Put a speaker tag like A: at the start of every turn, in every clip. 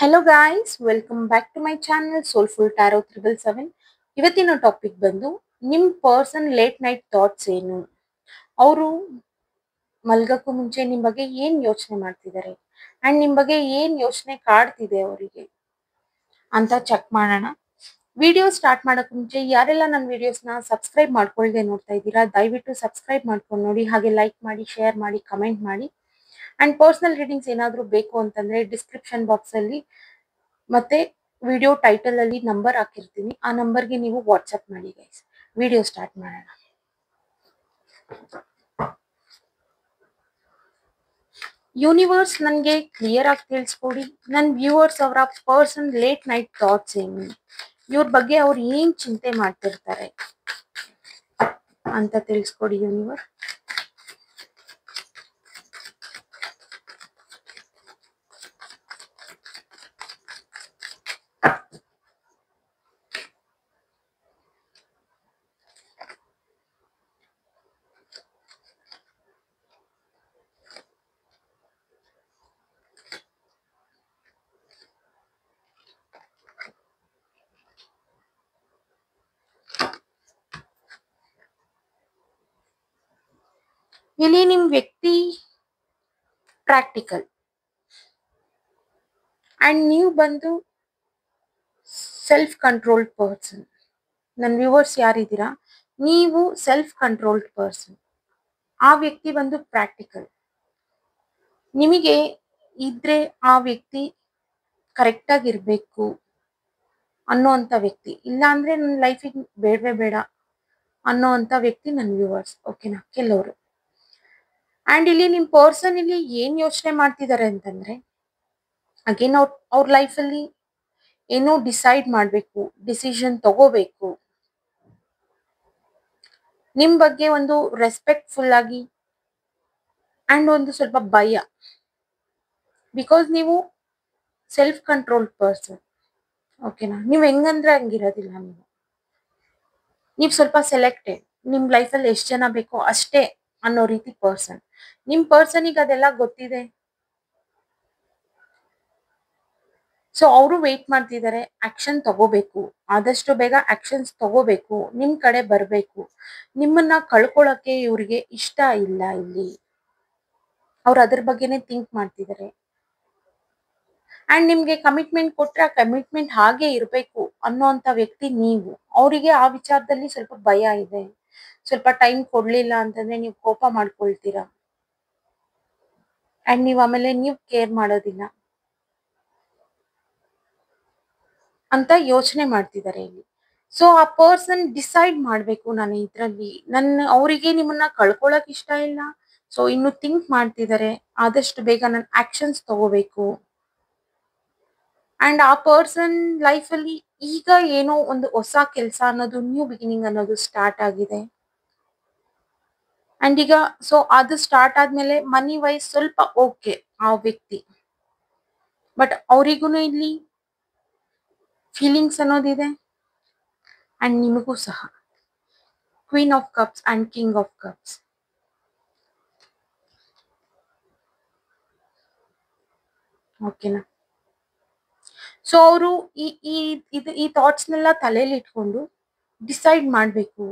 A: Hello guys, welcome back to my channel Soulful Tarot 777. ಇವತ್ತಿನ topic ಬಂದು ನಿಮ್ಮ person late night thoughts ಏನು, ಅವರು ಮಲ್ಗಕ್ಕೂ ಮುಂಚೆ ನಿಮ್ಮ ಬಗ್ಗೆ ಏನ್ ಯೋಚನೆ ಮಾಡ್ತಿದ್ದಾರೆ ಅಂಡ್ ನಿಮ್ಮ ಬಗ್ಗೆ ಏನ್ ಯೋಚನೆ ಕಾಡ್ತಿದೆ ಅವರಿಗೆ ಅಂತ ಚೆಕ್ ಮಾಡೋಣ. ವಿಡಿಯೋ ಸ್ಟಾರ್ಟ್ ಮಾಡೋಕೆ ಮುಂಚೆ ಯಾರೆಲ್ಲ ನನ್ನ ವಿಡಿಯೋಸ್ನ ಸಬ್ಸ್ಕ್ರೈಬ್ ಮಾಡ್ಕೊಳ್ದೆ ನೋಡ್ತಾ ಇದ್ದೀರಾ ದಯವಿಟ್ಟು ಸಬ್ಸ್ಕ್ರೈಬ್ ಮಾಡ್ಕೊಂಡು ನೋಡಿ, ಹಾಗೆ ಲೈಕ್ ಮಾಡಿ, ಶೇರ್ ಮಾಡಿ, ಕಮೆಂಟ್ ಮಾಡಿ. ಅಂಡ್ ಪರ್ಸನಲ್ ರೀಡಿಂಗ್ಸ್ ಏನಾದರೂ ಬೇಕು ಅಂತಂದ್ರೆ ಡಿಸ್ಕ್ರಿಪ್ಷನ್ ಬಾಕ್ಸ್ ಅಲ್ಲಿ ಮತ್ತೆ ವಿಡಿಯೋ ಟೈಟಲ್ ಅಲ್ಲಿ ನಂಬರ್ ಹಾಕಿರ್ತೀನಿ, ಆ ನಂಬರ್ಗೆ ನೀವು ವಾಟ್ಸ್ಆಪ್ ಮಾಡಿ ಗೈಸ್. ವಿಡಿಯೋ ಸ್ಟಾರ್ಟ್ ಮಾಡೋಣ. ಯೂನಿವರ್ಸ್ ನನಗೆ ಕ್ಲಿಯರ್ ಆಗಿ ತಿಳಿಸ್ಕೊಡಿ, ನನ್ನ ವ್ಯೂವರ್ಸ್ ಅವರ ಪರ್ಸನ್ ಲೇಟ್ ನೈಟ್ ಥಾಟ್ಸ್ ಏನು, ಇವ್ರ ಬಗ್ಗೆ ಅವ್ರು ಏನ್ ಚಿಂತೆ ಮಾಡ್ತಿರ್ತಾರೆ ಅಂತ ತಿಳಿಸ್ಕೊಡಿ ಯೂನಿವರ್ಸ್. ಇಲ್ಲಿ ನಿಮ್ ವ್ಯಕ್ತಿ ಪ್ರಾಕ್ಟಿಕಲ್ ಅಂಡ್ ನೀವು ಬಂದು ಸೆಲ್ಫ್ ಕಂಟ್ರೋಲ್ಡ್ ಪರ್ಸನ್. ನನ್ನ ವ್ಯೂವರ್ಸ್ ಯಾರಿದ್ದೀರಾ, ನೀವು ಸೆಲ್ಫ್ ಕಂಟ್ರೋಲ್ಡ್ ಪರ್ಸನ್, ಆ ವ್ಯಕ್ತಿ ಬಂದು ಪ್ರಾಕ್ಟಿಕಲ್. ನಿಮಗೆ ಇದ್ರೆ ಆ ವ್ಯಕ್ತಿ ಕರೆಕ್ಟ್ ಆಗಿರ್ಬೇಕು ಅನ್ನೋಂಥ ವ್ಯಕ್ತಿ, ಇಲ್ಲ ಅಂದ್ರೆ ನನ್ನ ಲೈಫಿಗೆ ಬೇಡವೇ ಬೇಡ ಅನ್ನೋಂಥ ವ್ಯಕ್ತಿ ನನ್ನ ವ್ಯೂವರ್ಸ್. ಓಕೆನಾ ಕೆಲವರು. ಅಂಡ್ ಇಲ್ಲಿ ನಿಮ್ ಪರ್ಸನ್ ಇಲ್ಲಿ ಏನ್ ಯೋಚನೆ ಮಾಡ್ತಿದ್ದಾರೆ ಅಂತಂದ್ರೆ, ಅಗೇನ್ ಅವ್ರ ಲೈಫಲ್ಲಿ ಏನೋ ಡಿಸೈಡ್ ಮಾಡ್ಬೇಕು, ಡಿಸಿಷನ್ ತಗೋಬೇಕು, ನಿಮ್ ಬಗ್ಗೆ ಒಂದು ರೆಸ್ಪೆಕ್ಟ್ಫುಲ್ ಆಗಿ ಅಂಡ್ ಒಂದು ಸ್ವಲ್ಪ ಭಯ. ಬಿಕಾಸ್ ನೀವು ಸೆಲ್ಫ್ ಕಂಟ್ರೋಲ್ಡ್ ಪರ್ಸನ್. ಓಕೆನಾ, ನೀವ್ ಹೆಂಗಂದ್ರೆ ಹಂಗಿರೋದಿಲ್ಲ. ನೀವು ಸ್ವಲ್ಪ ಸೆಲೆಕ್ಟೆಡ್, ನಿಮ್ ಲೈಫಲ್ಲಿ ಎಷ್ಟು ಜನ ಬೇಕೋ ಅಷ್ಟೇ ಅನ್ನೋ ರೀತಿ ಪರ್ಸನ್. ನಿಮ್ ಪರ್ಸನಿಗೆ ಅದೆಲ್ಲ ಗೊತ್ತಿದೆ. ಸೊ ಅವರು ವೇಟ್ ಮಾಡ್ತಿದ್ದಾರೆ, ಆಕ್ಷನ್ ತಗೋಬೇಕು, ಆದಷ್ಟು ಬೇಗ ಆಕ್ಷನ್ಸ್ ತಗೋಬೇಕು, ನಿಮ್ ಕಡೆ ಬರ್ಬೇಕು. ನಿಮ್ಮನ್ನ ಕಳ್ಕೊಳಕ್ಕೆ ಇವ್ರಿಗೆ ಇಷ್ಟ ಇಲ್ಲ. ಇಲ್ಲಿ ಅವ್ರು ಅದ್ರ ಬಗ್ಗೆನೆ ಥಿಂಕ್ ಮಾಡ್ತಿದ್ದಾರೆ. ಅಂಡ್ ನಿಮ್ಗೆ ಕಮಿಟ್ಮೆಂಟ್ ಕೊಟ್ರೆ ಆ ಕಮಿಟ್ಮೆಂಟ್ ಹಾಗೆ ಇರ್ಬೇಕು ಅನ್ನೋಂಥ ವ್ಯಕ್ತಿ ನೀವು. ಅವರಿಗೆ ಆ ವಿಚಾರದಲ್ಲಿ ಸ್ವಲ್ಪ ಭಯ ಇದೆ. ಸ್ವಲ್ಪ ಟೈಮ್ ಕೊಡ್ಲಿಲ್ಲ ಅಂತಂದ್ರೆ ನೀವು ಕೋಪ ಮಾಡ್ಕೊಳ್ತೀರಾ ಅಂಡ್ ನೀವು ಆಮೇಲೆ ನೀವು ಕೇರ್ ಮಾಡೋದಿಲ್ಲ ಅಂತ ಯೋಚನೆ ಮಾಡ್ತಿದ್ದಾರೆ ಇಲ್ಲಿ. ಸೊ ಆ ಪರ್ಸನ್ ಡಿಸೈಡ್ ಮಾಡ್ಬೇಕು, ನಾನು ಇದ್ರಲ್ಲಿ ಅವರಿಗೆ ನಿಮ್ಮನ್ನ ಕಳ್ಕೊಳಕ್ ಇಷ್ಟ ಇಲ್ಲ. ಸೊ ಇನ್ನು ಥಿಂಕ್ ಮಾಡ್ತಿದ್ದಾರೆ, ಆದಷ್ಟು ಬೇಗ ನಾನು ಆಕ್ಷನ್ಸ್ ತಗೋಬೇಕು. ಅಂಡ್ ಆ ಪರ್ಸನ್ ಲೈಫ್ ಅಲ್ಲಿ ಈಗ ಏನೋ ಒಂದು ಹೊಸ ಕೆಲಸ ಅನ್ನೋದು, ನ್ಯೂ ಬಿಗಿನಿಂಗ್ ಅನ್ನೋದು ಸ್ಟಾರ್ಟ್ ಆಗಿದೆ. ಅಂಡ್ ಈಗ ಸೊ ಅದು ಸ್ಟಾರ್ಟ್ ಆದ್ಮೇಲೆ ಮನಿ ವೈಸ್ ಸ್ವಲ್ಪ ಓಕೆ ಆ ವ್ಯಕ್ತಿ, ಬಟ್ ಅವರಿಗೂ ಇಲ್ಲಿ ಫೀಲಿಂಗ್ಸ್ ಅನ್ನೋದಿದೆ. ಅಂಡ್ ನಿಮಗೂ ಸಹ queen of cups and king of cups. ಓಕೆನಾ, ಸೊ ಅವರು ಈ ಥಾಟ್ಸ್ನೆಲ್ಲ ತಲೆಯಲ್ಲಿ ಇಟ್ಕೊಂಡು ಡಿಸೈಡ್ ಮಾಡಬೇಕು,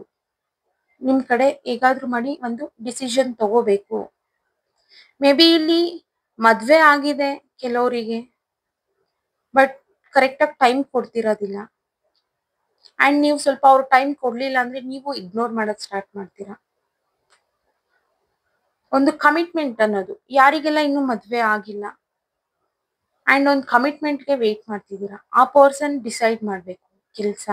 A: ನಿಮ್ ಕಡೆ ಹೇಗಾದ್ರೂ ಮಾಡಿ ಒಂದು ಡಿಸಿಷನ್ ತಗೋಬೇಕು. ಮೇ ಬಿ ಇಲ್ಲಿ ಮದ್ವೆ ಆಗಿದೆ ಕೆಲವರಿಗೆ, ಬಟ್ ಕರೆಕ್ಟಾಗಿ ಟೈಮ್ ಕೊಡ್ತಿರೋದಿಲ್ಲ. ಅಂಡ್ ನೀವು ಸ್ವಲ್ಪ ಅವ್ರ ಟೈಮ್ ಕೊಡ್ಲಿಲ್ಲ ಅಂದ್ರೆ ನೀವು ಇಗ್ನೋರ್ ಮಾಡೋದು ಸ್ಟಾರ್ಟ್ ಮಾಡ್ತೀರಾ. ಒಂದು ಕಮಿಟ್ಮೆಂಟ್ ಅನ್ನೋದು, ಯಾರಿಗೆಲ್ಲ ಇನ್ನೂ ಮದ್ವೆ ಆಗಿಲ್ಲ ಅಂಡ್ ಒಂದು ಕಮಿಟ್ಮೆಂಟ್ಗೆ ವೇಟ್ ಮಾಡ್ತಿದ್ದೀರಾ, ಆ ಪರ್ಸನ್ ಡಿಸೈಡ್ ಮಾಡ್ಬೇಕು ಕೆಲಸ.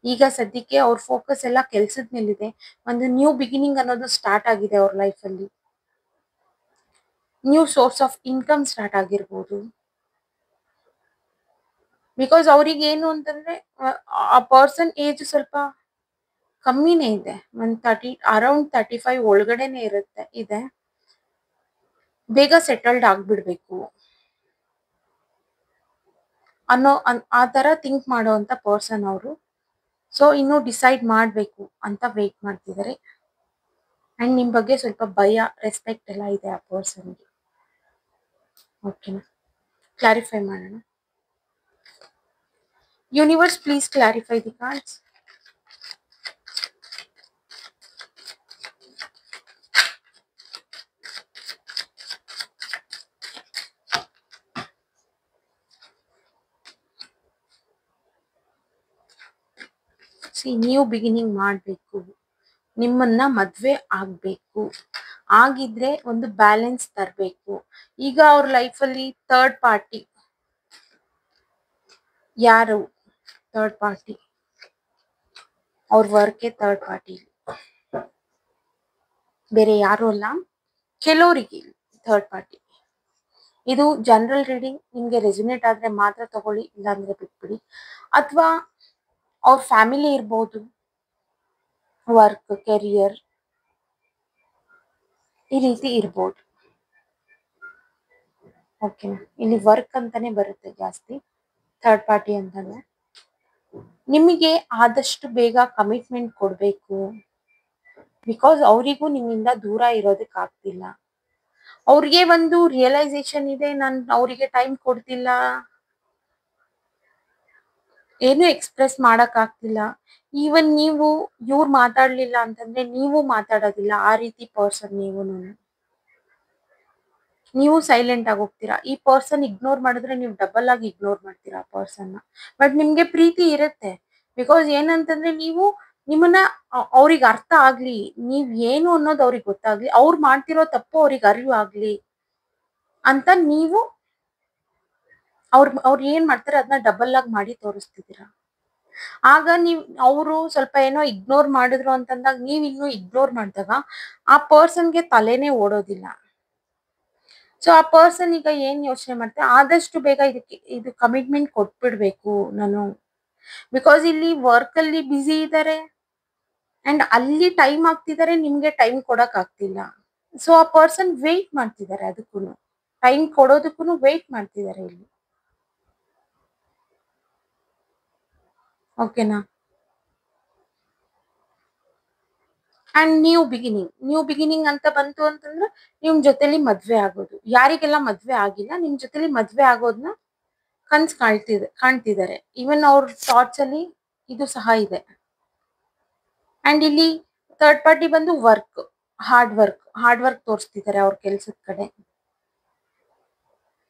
A: ಈಗ ಸದ್ಯಕ್ಕೆ ಅವ್ರ ಫೋಕಸ್ ಎಲ್ಲ ಕೆಲ್ಸದ ಮೇಲಿದೆ. ಒಂದು ನ್ಯೂ ಬಿಗಿನಿಂಗ್ ಅನ್ನೋದು ಸ್ಟಾರ್ಟ್ ಆಗಿದೆ ಅವ್ರ ಲೈಫಲ್ಲಿ. New source of income start ಆಗಿರ್ಬೋದು. ಬಿಕಾಸ್ ಅವ್ರಿಗೆ ಏನು ಅಂತಂದ್ರೆ ಆ ಪರ್ಸನ್ ಏಜ್ ಸ್ವಲ್ಪ ಕಮ್ಮಿನೇ ಇದೆ, ಒಂದು ಅರೌಂಡ್ 35 ಒಳಗಡೆನೆ ಇದೆ. ಬೇಗ ಸೆಟಲ್ಡ್ ಆಗ್ಬಿಡ್ಬೇಕು ಅನ್ನೋ ಆ ತರ ಥಿಂಕ್ ಮಾಡುವಂತ ಪರ್ಸನ್ ಅವರು. ಸೊ ಇನ್ನು ಡಿಸೈಡ್ ಮಾಡ್ಬೇಕು ಅಂತ ವೇಟ್ ಮಾಡ್ತಿದ್ದಾರೆ. ಅಂಡ್ ನಿಮ್ ಬಗ್ಗೆ ಸ್ವಲ್ಪ ಭಯ, ರೆಸ್ಪೆಕ್ಟ್ ಎಲ್ಲ ಇದೆ ಆ ಪರ್ಸನ್ಗೆ. ಓಕೆನಾ, ಕ್ಲಾರಿಫೈ ಮಾಡೋಣ. Universe please clarify the cards. New beginning ಮಾಡಬೇಕು, ನಿಮ್ಮನ್ನ ಮದ್ವೆ ಆಗ್ಬೇಕು, ಆಗಿದ್ರೆ ಒಂದು ಬ್ಯಾಲೆನ್ಸ್ ತರಬೇಕು. ಈಗ ಅವ್ರ ಲೈಫಲ್ಲಿ ಥರ್ಡ್ ಪಾರ್ಟಿ, ಯಾರು ಥರ್ಡ್ ಪಾರ್ಟಿ, ಅವ್ರ ವರ್ಕೆ ಥರ್ಡ್ ಪಾರ್ಟಿ, ಬೇರೆ ಯಾರು ಅಲ್ಲ, ಕೆಲವರಿಗೆ ಥರ್ಡ್ ಪಾರ್ಟಿ. ಇದು ಜನರಲ್ ರೀಡಿಂಗ್, ನಿಮ್ಗೆ ರೆಸಿನೇಟ್ ಆದ್ರೆ ಮಾತ್ರ ತಗೊಳ್ಳಿ, ಇಲ್ಲಾಂದ್ರೆ ಬಿಟ್ಬಿಡಿ. ಅಥವಾ ಅವ್ರ ಫ್ಯಾಮಿಲಿ ಇರ್ಬೋದು, ವರ್ಕ್, ಕೆರಿಯರ್, ಈ ರೀತಿ ಇರ್ಬೋದು. ಓಕೆ, ಇಲ್ಲಿ ವರ್ಕ್ ಅಂತಾನೆ ಬರುತ್ತೆ ಜಾಸ್ತಿ ಥರ್ಡ್ ಪಾರ್ಟಿ ಅಂತಂದ್ರೆ. ನಿಮಗೆ ಆದಷ್ಟು ಬೇಗ ಕಮಿಟ್ಮೆಂಟ್ ಕೊಡ್ಬೇಕು, ಬಿಕಾಸ್ ಅವರಿಗೂ ನಿಮ್ಮಿಂದ ದೂರ ಇರೋದಕ್ಕೆ ಆಗ್ತಿಲ್ಲ. ಅವ್ರಿಗೆ ಒಂದು ರಿಯಲೈಸೇಷನ್ ಇದೆ, ನಾನು ಅವರಿಗೆ ಟೈಮ್ ಕೊಡ್ತಿಲ್ಲ, ಏನು ಎಕ್ಸ್ಪ್ರೆಸ್ ಮಾಡಕ್ ಆಗ್ತಿಲ್ಲ. ಈವನ್ ನೀವು ಇವ್ರು ಮಾತಾಡ್ಲಿಲ್ಲ ಅಂತಂದ್ರೆ ನೀವು ಮಾತಾಡೋದಿಲ್ಲ, ಆ ರೀತಿ ಪರ್ಸನ್ ನೀವು ಸೈಲೆಂಟ್ ಆಗಿ ಹೋಗ್ತೀರಾ. ಈ ಪರ್ಸನ್ ಇಗ್ನೋರ್ ಮಾಡಿದ್ರೆ ನೀವು ಡಬಲ್ ಆಗಿ ಇಗ್ನೋರ್ ಮಾಡ್ತೀರಾ ಆ ಪರ್ಸನ್ ನ. ಬಟ್ ನಿಮ್ಗೆ ಪ್ರೀತಿ ಇರುತ್ತೆ, ಬಿಕಾಸ್ ಏನಂತಂದ್ರೆ ನೀವು ನಿಮ್ಮನ್ನ ಅವ್ರಿಗೆ ಅರ್ಥ ಆಗ್ಲಿ, ನೀವ್ ಏನು ಅನ್ನೋದು ಅವ್ರಿಗೆ ಗೊತ್ತಾಗ್ಲಿ, ಅವ್ರು ಮಾಡ್ತಿರೋ ತಪ್ಪು ಅವ್ರಿಗೆ ಅರಿವು ಆಗ್ಲಿ ಅಂತ ನೀವು ಅವ್ರು ಏನ್ ಮಾಡ್ತಾರೆ ಅದನ್ನ ಡಬಲ್ ಆಗಿ ಮಾಡಿ ತೋರಿಸ್ತಿದ್ದೀರಾ. ಆಗ ಅವರು ಸ್ವಲ್ಪ ಏನೋ ಇಗ್ನೋರ್ ಮಾಡಿದ್ರು ಅಂತಂದಾಗ ನೀವ್ ಇನ್ನು ಇಗ್ನೋರ್ ಮಾಡಿದಾಗ ಆ ಪರ್ಸನ್ಗೆ ತಲೆನೇ ಓಡೋದಿಲ್ಲ. ಸೊ ಆ ಪರ್ಸನ್ ಈಗ ಏನ್ ಯೋಚನೆ ಮಾಡ್ತಾರೆ, ಆದಷ್ಟು ಬೇಗ ಇದು ಕಮಿಟ್ಮೆಂಟ್ ಕೊಟ್ಬಿಡ್ಬೇಕು ನಾನು, ಬಿಕಾಸ್ ಇಲ್ಲಿ ವರ್ಕ್ ಅಲ್ಲಿ ಬ್ಯುಸಿ ಇದ್ದಾರೆ ಅಂಡ್ ಅಲ್ಲಿ ಟೈಮ್ ಆಗ್ತಿದ್ದಾರೆ, ನಿಮ್ಗೆ ಟೈಮ್ ಕೊಡಕ್ ಆಗ್ತಿಲ್ಲ. ಸೊ ಆ ಪರ್ಸನ್ ವೇಟ್ ಮಾಡ್ತಿದ್ದಾರೆ, ಅದಕ್ಕೂ ಟೈಮ್ ಕೊಡೋದಕ್ಕೂ ವೇಟ್ ಮಾಡ್ತಿದ್ದಾರೆ ಇಲ್ಲಿ. ಓಕೆನಾ? ಅಂಡ್ ನ್ಯೂ ಬಿಗಿನಿಂಗ್ ಅಂತ ಬಂತು ಅಂತಂದ್ರೆ ನಿಮ್ ಜೊತೆಲಿ ಮದ್ವೆ ಆಗೋದು. ಯಾರಿಗೆಲ್ಲ ಮದ್ವೆ ಆಗಿಲ್ಲ, ನಿಮ್ ಜೊತೆಲಿ ಮದ್ವೆ ಆಗೋದನ್ನ ಕನ್ಸ್ ಕಾಣ್ತಿದ್ದಾರೆ. ಈವನ್ ಅವ್ರ ಥಾಟ್ಸ್ ಅಲ್ಲಿ ಇದು ಸಹ ಇದೆ. ಅಂಡ್ ಇಲ್ಲಿ ಥರ್ಡ್ ಪಾರ್ಟಿ ಬಂದು ಹಾರ್ಡ್ ವರ್ಕ್ ತೋರಿಸ್ತಿದ್ದಾರೆ ಅವ್ರ ಕೆಲ್ಸದ ಕಡೆ.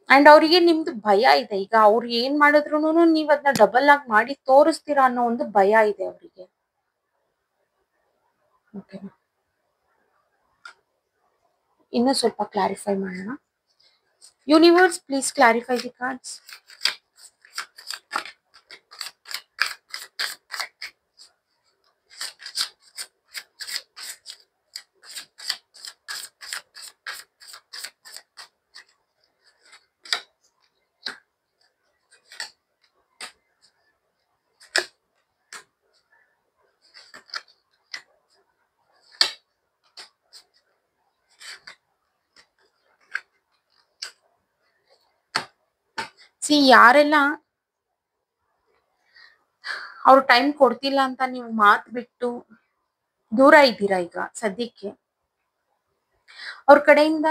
A: ಅಂಡ್ ಅವ್ರಿಗೆ ನಿಮ್ದು ಭಯ ಇದೆ, ಈಗ ಅವ್ರು ಏನ್ ಮಾಡಿದ್ರು ನೀವ್ ಅದನ್ನ ಡಬಲ್ ಆಗಿ ಮಾಡಿ ತೋರಿಸ್ತೀರಾ ಅನ್ನೋ ಒಂದು ಭಯ ಇದೆ ಅವರಿಗೆ. ಓಕೆನಾ? ಇನ್ನು ಸ್ವಲ್ಪ ಕ್ಲಾರಿಫೈ ಮಾಡೋಣ. Universe please clarify the cards. ಯಾರೆಲ್ಲ ಅವ್ರು ಟೈಮ್ ಕೊಡ್ತಿಲ್ಲ ಅಂತ ನೀವು ಮಾತು ಬಿಟ್ಟು ದೂರ ಇದ್ದೀರಾ ಈಗ ಸದ್ಯಕ್ಕೆ, ಅವ್ರ ಕಡೆಯಿಂದ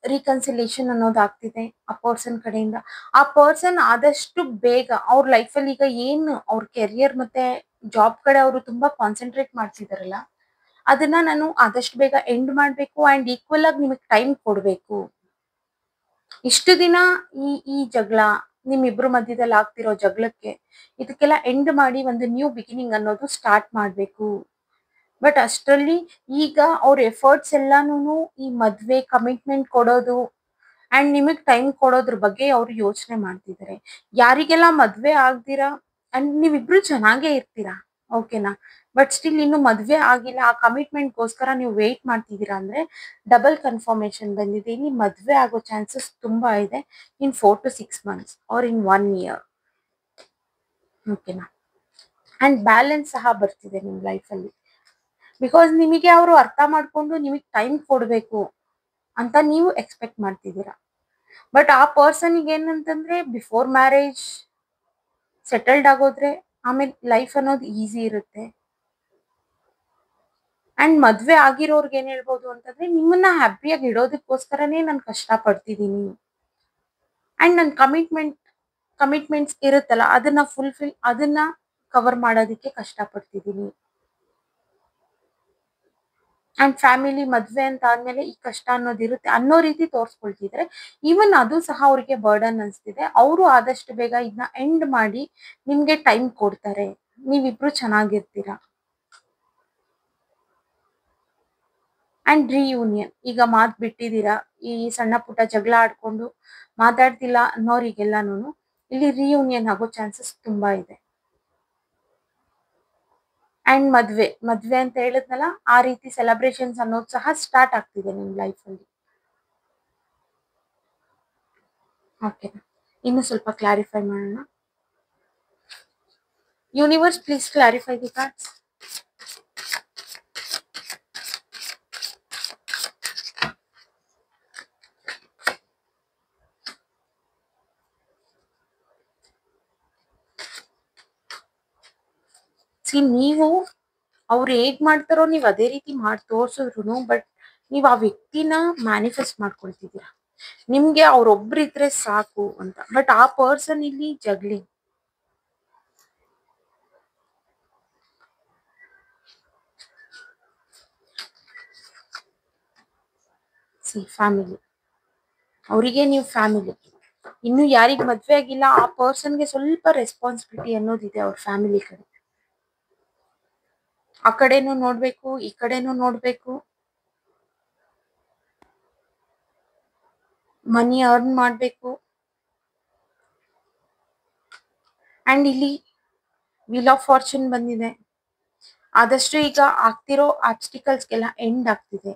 A: ರೀಕನ್ಸಿಲೇಷನ್ ಅನ್ನೋದು ಆಗ್ತಿದೆ ಆ ಪರ್ಸನ್ ಕಡೆಯಿಂದ. ಆ ಪರ್ಸನ್ ಆದಷ್ಟು ಬೇಗ ಅವ್ರ ಲೈಫಲ್ಲಿ ಈಗ ಏನು ಅವ್ರ ಕೆರಿಯರ್ ಮತ್ತೆ ಜಾಬ್ ಕಡೆ ಅವರು ತುಂಬಾ ಕಾನ್ಸಂಟ್ರೇಟ್ ಮಾಡ್ತಿದಾರಲ್ಲ, ಅದನ್ನ ನಾನು ಆದಷ್ಟು ಬೇಗ ಎಂಡ್ ಮಾಡ್ಬೇಕು ಅಂಡ್ ಈಕ್ವಲ್ ಆಗಿ ನಿಮಗೆ ಟೈಮ್ ಕೊಡ್ಬೇಕು. ಇಷ್ಟು ದಿನ ಈ ಜಗಳ, ನಿಮ್ಮಿಬ್ರು ಮಧ್ಯದಲ್ಲಿ ಆಗ್ತಿರೋ ಜಗಳಕ್ಕೆ ಇದಕ್ಕೆಲ್ಲ ಎಂಡ್ ಮಾಡಿ ಒಂದು ನ್ಯೂ ಬಿಗಿನಿಂಗ್ ಅನ್ನೋದು ಸ್ಟಾರ್ಟ್ ಮಾಡ್ಬೇಕು. ಬಟ್ ಅಷ್ಟರಲ್ಲಿ ಈಗ ಅವ್ರ ಎಫರ್ಟ್ಸ್ ಎಲ್ಲಾನು ಈ ಮದ್ವೆ, ಕಮಿಟ್ಮೆಂಟ್ ಕೊಡೋದು ಅಂಡ್ ನಿಮಗ್ ಟೈಮ್ ಕೊಡೋದ್ರ ಬಗ್ಗೆ ಅವ್ರು ಯೋಚನೆ ಮಾಡ್ತಿದ್ದಾರೆ. ಯಾರಿಗೆಲ್ಲ ಮದ್ವೆ ಆಗ್ದಿರಾ ಅಂಡ್ ನೀವಿಬ್ರು ಚೆನ್ನಾಗೇ ಇರ್ತೀರಾ, ಓಕೆನಾ, ಬಟ್ ಸ್ಟಿಲ್ ಇನ್ನು ಮದ್ವೆ ಆಗಿಲ್ಲ, ಆ ಕಮಿಟ್ಮೆಂಟ್ಗೋಸ್ಕರ ನೀವು ವೇಟ್ ಮಾಡ್ತಿದ್ದೀರಾ ಅಂದ್ರೆ ಡಬಲ್ ಕನ್ಫರ್ಮೇಶನ್ ಬಂದಿದೆ. ಇಲ್ಲಿ ಮದ್ವೆ ಆಗೋ ಚಾನ್ಸಸ್ ತುಂಬಾ ಇದೆ in 4 to 6 months or in 1 year. ಓಕೆನಾ? ಅಂಡ್ ಬ್ಯಾಲೆನ್ಸ್ ಸಹ ಬರ್ತಿದೆ ನಿಮ್ ಲೈಫಲ್ಲಿ, ಬಿಕಾಸ್ ನಿಮಗೆ ಅವರು ಅರ್ಥ ಮಾಡ್ಕೊಂಡು ನಿಮಗೆ ಟೈಮ್ ಕೊಡ್ಬೇಕು ಅಂತ ನೀವು ಎಕ್ಸ್ಪೆಕ್ಟ್ ಮಾಡ್ತಿದ್ದೀರಾ. ಬಟ್ ಆ ಪರ್ಸನ್ಗೆ ಏನಂತಂದ್ರೆ ಬಿಫೋರ್ ಮ್ಯಾರೇಜ್ ಸೆಟಲ್ಡ್ ಆಗೋದ್ರೆ ಆಮೇಲೆ ಲೈಫ್ ಅನ್ನೋದು ಈಸಿ ಇರುತ್ತೆ. ಅಂಡ್ ಮದ್ವೆ ಆಗಿರೋರ್ಗೆ ಏನ್ ಹೇಳ್ಬೋದು ಅಂತಂದ್ರೆ ನಿಮ್ಮನ್ನ ಹ್ಯಾಪಿಯಾಗಿ ಇಡೋದಕ್ಕೋಸ್ಕರನೇ ನಾನು ಕಷ್ಟ ಪಡ್ತಿದ್ದೀನಿ ಅಂಡ್ ನನ್ನ ಕಮಿಟ್ಮೆಂಟ್ಸ್ ಇರುತ್ತಲ್ಲ ಅದನ್ನ ಕವರ್ ಮಾಡೋದಕ್ಕೆ ಕಷ್ಟಪಡ್ತಿದ್ದೀನಿ. ಅಂಡ್ ಫ್ಯಾಮಿಲಿ ಮದ್ವೆ ಅಂತ ಆದ್ಮೇಲೆ ಈ ಕಷ್ಟ ಅನ್ನೋದಿರುತ್ತೆ ಅನ್ನೋ ರೀತಿ ತೋರ್ಸ್ಕೊಳ್ತಿದ್ರೆ ಈವನ್ ಅದು ಸಹ ಅವ್ರಿಗೆ ಬರ್ಡನ್ ಅನ್ಸ್ತಿದೆ. ಅವರು ಆದಷ್ಟು ಬೇಗ ಇದನ್ನ ಎಂಡ್ ಮಾಡಿ ನಿಮ್ಗೆ ಟೈಮ್ ಕೊಡ್ತಾರೆ. ನೀವಿಬ್ರು ಚೆನ್ನಾಗಿರ್ತೀರಾ. ಅಂಡ್ ರಿಯೂನಿಯನ್, ಈಗ ಮಾತ್ ಬಿಟ್ಟಿದ್ದೀರಾ, ಈ ಸಣ್ಣ ಪುಟ್ಟ ಜಗಳ ಆಡ್ಕೊಂಡು ಮಾತಾಡ್ತಿಲ್ಲ ಅನ್ನೋರಿಗೆಲ್ಲಾನು ಇಲ್ಲಿ ರಿಯೂನಿಯನ್ ಆಗೋ ಚಾನ್ಸಸ್ ತುಂಬಾ ಇದೆ. ಅಂಡ್ ಮದ್ವೆ ಅಂತ ಹೇಳಿದ್ನಲ್ಲ, ಆ ರೀತಿ ಸೆಲೆಬ್ರೇಷನ್ಸ್ ಅನ್ನೋದು ಸಹ ಸ್ಟಾರ್ಟ್ ಆಗ್ತಿದೆ ನಿಮ್ ಲೈಫ್ ಅಲ್ಲಿ. ಓಕೆ, ಇನ್ನು ಸ್ವಲ್ಪ ಕ್ಲಾರಿಫೈ ಮಾಡೋಣ. Universe, please clarify the cards. ನೀವು ಅವ್ರು ಹೇಗ್ ಮಾಡ್ತಾರೋ ನೀವ್ ಅದೇ ರೀತಿ ಮಾಡಿ ತೋರ್ಸಿದ್ರು, ಬಟ್ ನೀವ್ ಆ ವ್ಯಕ್ತಿನ ಮ್ಯಾನಿಫೆಸ್ಟ್ ಮಾಡ್ಕೊಳ್ತಿದ್ದೀರಾ. ನಿಮ್ಗೆ ಅವ್ರೊಬ್ರಿದ್ರೆ ಸಾಕು ಅಂತ. ಬಟ್ ಆ ಪರ್ಸನ್ ಇಲ್ಲಿ ಜಗ್ಲಿ. ಫ್ಯಾಮಿಲಿ, ಅವರಿಗೆ ನೀವು ಫ್ಯಾಮಿಲಿ. ಇನ್ನು ಯಾರಿಗ್ ಮದ್ವೆ ಆಗಿಲ್ಲ ಆ ಪರ್ಸನ್ಗೆ ಸ್ವಲ್ಪ ರೆಸ್ಪಾನ್ಸಿಬಿಲಿಟಿ ಅನ್ನೋದಿದೆ ಅವ್ರ ಫ್ಯಾಮಿಲಿ ಕಡೆ. ಆ ಕಡೆನೂ ನೋಡ್ಬೇಕು, ಈ ಕಡೆನೂ ನೋಡ್ಬೇಕು. ಮನಿ ಅರ್ನ್ ಮಾಡ್ಬೇಕು. ಅಂಡ್ ಇಲ್ಲಿ ವೀಲ್ ಆಫ್ ಫಾರ್ಚೂನ್ ಬಂದಿದೆ. ಆದಷ್ಟು ಈಗ ಆಗ್ತಿರೋ ಆಬ್ಸ್ಟಿಕಲ್ಸ್ಗೆಲ್ಲ ಎಂಡ್ ಆಗ್ತಿದೆ.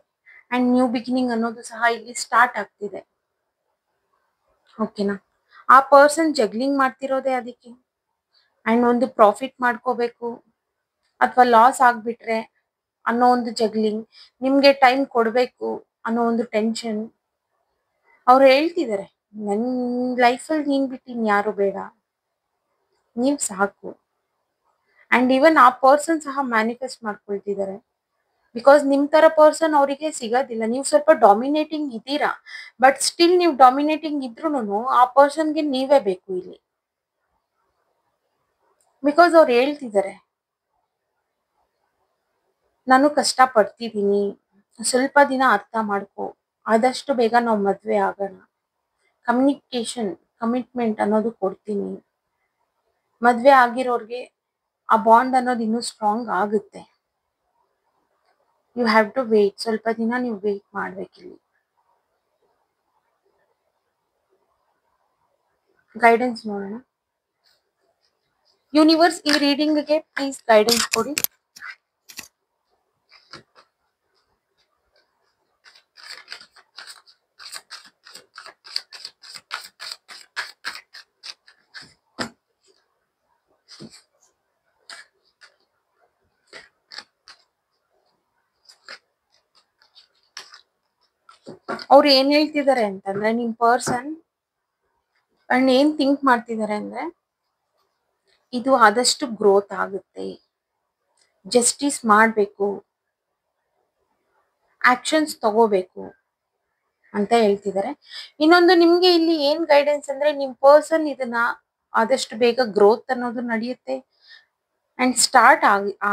A: ಅಂಡ್ ನ್ಯೂ ಬಿಗಿನಿಂಗ್ ಅನ್ನೋದು ಸಹ ಇಲ್ಲಿ ಸ್ಟಾರ್ಟ್ ಆಗ್ತಿದೆ. ಓಕೆನಾ? ಆ ಪರ್ಸನ್ ಜಗ್ಲಿಂಗ್ ಮಾಡ್ತಿರೋದೇ ಅದಕ್ಕೆ. ಅಂಡ್ ಒಂದು ಪ್ರಾಫಿಟ್ ಮಾಡ್ಕೋಬೇಕು ಅಥವಾ ಲಾಸ್ ಆಗ್ಬಿಟ್ರೆ ಅನ್ನೋ ಒಂದು ಜಗ್ಲಿಂಗ್, ನಿಮ್ಗೆ ಟೈಮ್ ಕೊಡ್ಬೇಕು ಅನ್ನೋ ಒಂದು ಟೆನ್ಷನ್. ಅವ್ರು ಹೇಳ್ತಿದ್ದಾರೆ, ನನ್ ಲೈಫಲ್ಲಿ ನೀನ್ ಬಿಟ್ಟು ಇನ್ಯಾರು ಬೇಡ, ನೀವ್ ಸಾಕು. ಅಂಡ್ ಈವನ್ ಆ ಪರ್ಸನ್ ಸಹ ಮ್ಯಾನಿಫೆಸ್ಟ್ ಮಾಡ್ಕೊಳ್ತಿದ್ದಾರೆ. ಬಿಕಾಸ್ ನಿಮ್ ತರ ಪರ್ಸನ್ ಅವರಿಗೆ ಸಿಗೋದಿಲ್ಲ. ನೀವು ಸ್ವಲ್ಪ ಡಾಮಿನೇಟಿಂಗ್ ಇದ್ದೀರಾ, ಬಟ್ ಸ್ಟಿಲ್ ನೀವು ಡಾಮಿನೇಟಿಂಗ್ ಇದ್ರೂನು ಆ ಪರ್ಸನ್ಗೆ ನೀವೇ ಬೇಕು ಇಲ್ಲಿ. ಬಿಕಾಸ್ ಅವ್ರು ಹೇಳ್ತಿದ್ದಾರೆ, ನಾನು ಕಷ್ಟ ಪಡ್ತಿದ್ದೀನಿ, ಸ್ವಲ್ಪ ದಿನ ಅರ್ಥ ಮಾಡ್ಕೊ, ಆದಷ್ಟು ಬೇಗ ನಾವು ಮದ್ವೆ ಆಗೋಣ, ಕಮ್ಯುನಿಕೇಶನ್ ಕಮಿಟ್ಮೆಂಟ್ ಅನ್ನೋದು ಕೊಡ್ತೀನಿ. ಮದ್ವೆ ಆಗಿರೋರ್ಗೆ ಆ ಬಾಂಡ್ ಅನ್ನೋದು ಇನ್ನೂ ಸ್ಟ್ರಾಂಗ್ ಆಗುತ್ತೆ. You have to wait. ಸ್ವಲ್ಪ ದಿನ ನೀವು ವೇಟ್ ಮಾಡ್ಬೇಕಿಲ್ಲಿ. ಗೈಡೆನ್ಸ್ ನೋಡೋಣ. ಯೂನಿವರ್ಸ್, ಈ ರೀಡಿಂಗ್ಗೆ ಪ್ಲೀಸ್ ಗೈಡೆನ್ಸ್ ಕೊಡಿ. ಅವ್ರು ಏನ್ ಹೇಳ್ತಿದ್ದಾರೆ ಅಂತಂದ್ರೆ, ನಿಮ್ ಪರ್ಸನ್ ಅಂಡ್ ಏನ್ ಥಿಂಕ್ ಮಾಡ್ತಿದ್ದಾರೆ ಅಂದ್ರೆ, ಇದು ಆದಷ್ಟು ಗ್ರೋತ್ ಆಗುತ್ತೆ, ಜಸ್ಟಿಸ್ ಮಾಡ್ಬೇಕು, ಆಕ್ಷನ್ಸ್ ತಗೋಬೇಕು ಅಂತ ಹೇಳ್ತಿದ್ದಾರೆ. ಇನ್ನೊಂದು ನಿಮ್ಗೆ ಇಲ್ಲಿ ಏನ್ ಗೈಡೆನ್ಸ್ ಅಂದ್ರೆ, ನಿಮ್ ಪರ್ಸನ್ ಇದನ್ನ ಆದಷ್ಟು ಬೇಗ ಗ್ರೋತ್ ಅನ್ನೋದು ನಡೆಯುತ್ತೆ ಅಂಡ್ ಸ್ಟಾರ್ಟ್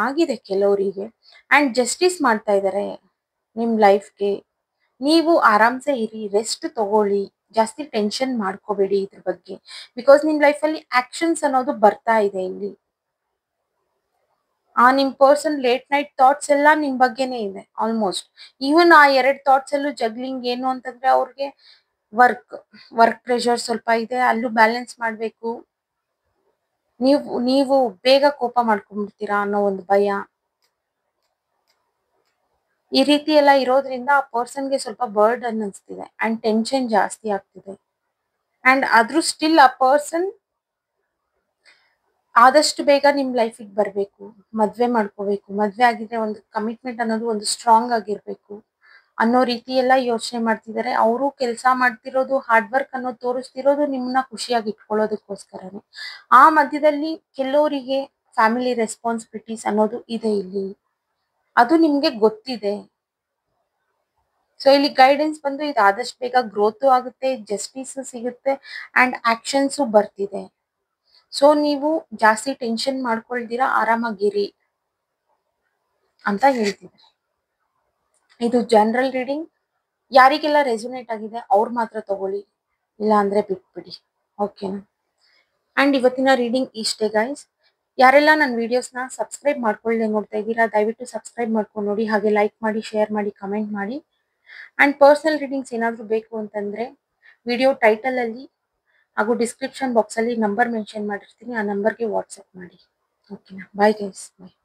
A: ಆಗಿದೆ ಕೆಲವರಿಗೆ. ಅಂಡ್ ಜಸ್ಟಿಸ್ ಮಾಡ್ತಾ ಇದ್ದಾರೆ ನಿಮ್ ಲೈಫ್ಗೆ. ನೀವು ಆರಾಮ್ಸೆ ಇರಿ, ರೆಸ್ಟ್ ತಗೊಳ್ಳಿ, ಜಾಸ್ತಿ ಟೆನ್ಷನ್ ಮಾಡ್ಕೋಬೇಡಿ ಇದ್ರ ಬಗ್ಗೆ. ಬಿಕಾಸ್ ನಿಮ್ ಲೈಫಲ್ಲಿ ಆಕ್ಷನ್ಸ್ ಅನ್ನೋದು ಬರ್ತಾ ಇದೆ ಇಲ್ಲಿ. ಆ ನಿಮ್ ಪರ್ಸನ್ ಲೇಟ್ ನೈಟ್ ಥಾಟ್ಸ್ ಎಲ್ಲ ನಿಮ್ ಬಗ್ಗೆನೇ ಇದೆ ಆಲ್ಮೋಸ್ಟ್. ಈವನ್ ಆ 2 ಥಾಟ್ಸ್ ಅಲ್ಲೂ ಜಗ್ಲಿಂಗ್ ಏನು ಅಂತಂದ್ರೆ, ಅವ್ರಿಗೆ ವರ್ಕ್ ಪ್ರೆಷರ್ ಸ್ವಲ್ಪ ಇದೆ, ಅಲ್ಲೂ ಬ್ಯಾಲೆನ್ಸ್ ಮಾಡ್ಬೇಕು. ನೀವು ಬೇಗ ಕೋಪ ಮಾಡ್ಕೊಂಡ್ಬಿಡ್ತೀರಾ ಅನ್ನೋ ಒಂದು ಭಯ. ಈ ರೀತಿ ಎಲ್ಲ ಇರೋದ್ರಿಂದ ಆ ಪರ್ಸನ್ಗೆ ಸ್ವಲ್ಪ ಬರ್ಡನ್ ಅನಿಸ್ತಿದೆ ಅಂಡ್ ಟೆನ್ಷನ್ ಜಾಸ್ತಿ ಆಗ್ತಿದೆ. ಅಂಡ್ ಆದ್ರೂ ಸ್ಟಿಲ್ ಆ ಪರ್ಸನ್ ಆದಷ್ಟು ಬೇಗ ನಿಮ್ ಲೈಫಿಗೆ ಬರ್ಬೇಕು, ಮದ್ವೆ ಮಾಡ್ಕೋಬೇಕು, ಮದ್ವೆ ಆಗಿದ್ರೆ ಒಂದು ಕಮಿಟ್ಮೆಂಟ್ ಅನ್ನೋದು ಒಂದು ಸ್ಟ್ರಾಂಗ್ ಆಗಿರ್ಬೇಕು ಅನ್ನೋ ರೀತಿ ಎಲ್ಲ ಯೋಚನೆ ಮಾಡ್ತಿದ್ದಾರೆ. ಅವರು ಕೆಲಸ ಮಾಡ್ತಿರೋದು, ಹಾರ್ಡ್ ವರ್ಕ್ ಅನ್ನೋದು ತೋರಿಸ್ತಿರೋದು ನಿಮ್ಮನ್ನ ಖುಷಿಯಾಗಿ ಇಟ್ಕೊಳ್ಳೋದಕ್ಕೋಸ್ಕರನೇ. ಆ ಮಧ್ಯದಲ್ಲಿ ಕೆಲವರಿಗೆ ಫ್ಯಾಮಿಲಿ ರೆಸ್ಪಾನ್ಸಿಬಿಲಿಟೀಸ್ ಅನ್ನೋದು ಇದೆ ಇಲ್ಲಿ, ಅದು ನಿಮ್ಗೆ ಗೊತ್ತಿದೆ. ಸೊ ಇಲ್ಲಿ ಗೈಡೆನ್ಸ್ ಬಂದು ಇದು ಆದಷ್ಟು ಬೇಗ ಗ್ರೋತು ಆಗುತ್ತೆ, ಜಸ್ಟಿಸ್ ಸಿಗುತ್ತೆ ಅಂಡ್ ಆಕ್ಷನ್ಸು ಬರ್ತಿದೆ. ಸೊ ನೀವು ಜಾಸ್ತಿ ಟೆನ್ಷನ್ ಮಾಡ್ಕೊಳ್ದಿರಾ ಆರಾಮಾಗಿರಿ ಅಂತ ಹೇಳ್ತಿದ್ದಾರೆ. ಇದು ಜನರಲ್ ರೀಡಿಂಗ್. ಯಾರಿಗೆಲ್ಲ ರೆಸೊನೇಟ್ ಆಗಿದೆ ಅವ್ರು ಮಾತ್ರ ತಗೊಳ್ಳಿ, ಇಲ್ಲ ಅಂದ್ರೆ ಬಿಟ್ಬಿಡಿ. ಓಕೆನಾ? ಅಂಡ್ ಇವತ್ತಿನ ರೀಡಿಂಗ್ ಇಷ್ಟೇ ಗೈಸ್. ಯಾರೆಲ್ಲ ನನ್ನ ವಿಡಿಯೋಸ್ನ ಸಬ್ಸ್ಕ್ರೈಬ್ ಮಾಡ್ಕೊಳ್ಳದೆ ನೋಡ್ತಾ ಇದ್ದೀರಾ, ದಯವಿಟ್ಟು ಸಬ್ಸ್ಕ್ರೈಬ್ ಮಾಡ್ಕೊಂಡು ನೋಡಿ, ಹಾಗೆ ಲೈಕ್ ಮಾಡಿ, ಶೇರ್ ಮಾಡಿ, ಕಮೆಂಟ್ ಮಾಡಿ. ಅಂಡ್ ಪರ್ಸನಲ್ ರೀಡಿಂಗ್ಸ್ ಏನಾದರೂ ಬೇಕು ಅಂತಂದ್ರೆ ವಿಡಿಯೋ ಟೈಟಲ್ ಅಲ್ಲಿ ಹಾಗೂ ಡಿಸ್ಕ್ರಿಪ್ಷನ್ ಬಾಕ್ಸ್ ಅಲ್ಲಿ ನಂಬರ್ ಮೆನ್ಷನ್ ಮಾಡಿರ್ತೀನಿ, ಆ ನಂಬರ್ಗೆ ವಾಟ್ಸಪ್ ಮಾಡಿ. ಓಕೆನಾ? ಬಾಯ್ ಗೈಸ್, ಬಾಯ್.